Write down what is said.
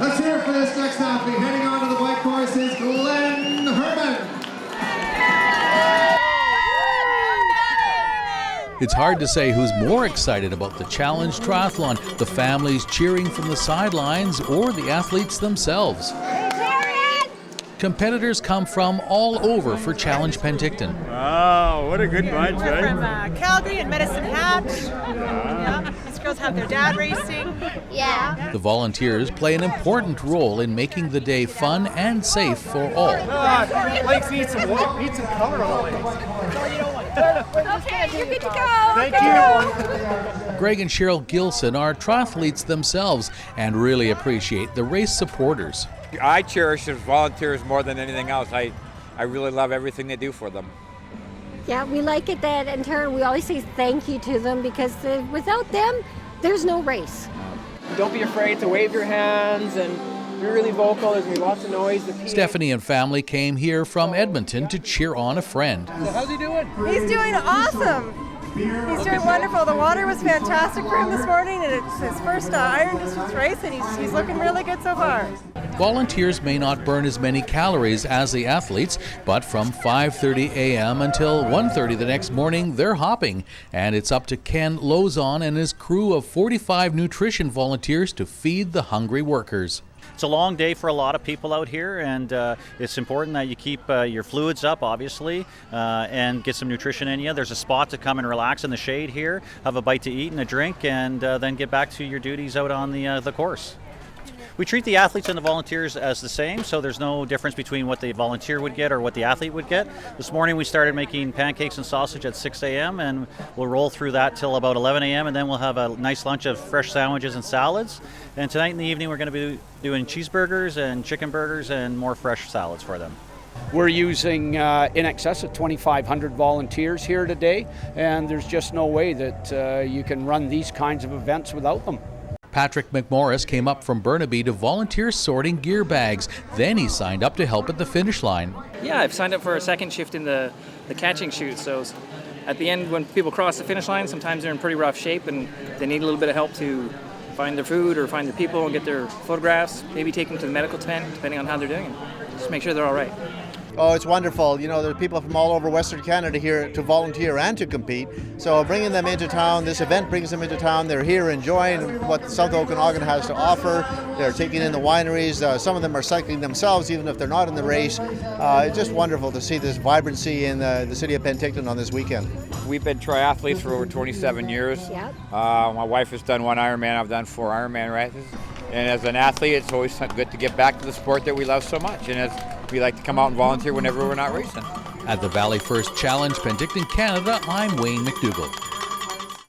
Let's hear it for this next athlete. Heading on to the bike course is Glenn Herman. It's hard to say who's more excited about the Challenge Triathlon, the families cheering from the sidelines or the athletes themselves. Competitors come from all over for Challenge Penticton. Wow, what a good bunch, We're right? from Calgary and Medicine Hat. Yeah. These girls have their dad racing. Yeah. The volunteers play an important role in making the day fun and safe for all. Legs need some color on the legs. Okay, you're good to go. Thank you. Greg and Cheryl Gilson are triathletes themselves and really appreciate the race supporters. I cherish the volunteers more than anything else. I really love everything they do for them. Yeah, we like it that in turn we always say thank you to them because without them, there's no race. Don't be afraid to wave your hands and be really vocal. There's going to be lots of noise. Stephanie and family came here from Edmonton to cheer on a friend. How's he doing? He's doing awesome. He's doing wonderful. The water was fantastic for him this morning, and it's his first iron distance race, and he's looking really good so far. Volunteers may not burn as many calories as the athletes, but from 5:30 a.m. until 1:30 the next morning, they're hopping. And it's up to Ken Lozon and his crew of 45 nutrition volunteers to feed the hungry workers. It's a long day for a lot of people out here, and it's important that you keep your fluids up, obviously, and get some nutrition in you. There's a spot to come and relax in the shade here, have a bite to eat and a drink, and then get back to your duties out on the course. We treat the athletes and the volunteers as the same, so there's no difference between what the volunteer would get or what the athlete would get. This morning we started making pancakes and sausage at 6 a.m. and we'll roll through that till about 11 a.m. and then we'll have a nice lunch of fresh sandwiches and salads. And tonight in the evening we're going to be doing cheeseburgers and chicken burgers and more fresh salads for them. We're using in excess of 2,500 volunteers here today, and there's just no way that you can run these kinds of events without them. Patrick McMorris came up from Burnaby to volunteer sorting gear bags. Then he signed up to help at the finish line. Yeah, I've signed up for a second shift in the catching chute. So at the end, when people cross the finish line, sometimes they're in pretty rough shape and they need a little bit of help to find their food or find their people and get their photographs, maybe take them to the medical tent, depending on how they're doing. Just make sure they're all right. Oh, it's wonderful. You know, there are people from all over Western Canada here to volunteer and to compete. So bringing them into town, this event brings them into town. They're here enjoying what South Okanagan has to offer. They're taking in the wineries. Some of them are cycling themselves, even if they're not in the race. It's just wonderful to see this vibrancy in the city of Penticton on this weekend. We've been triathletes for over 27 years. Yep. My wife has done 1 Ironman. I've done 4 Ironman races. And as an athlete, it's always good to get back to the sport that we love so much. And we like to come out and volunteer whenever we're not racing. At the Valley First Challenge, Penticton, Canada, I'm Wayne McDougall.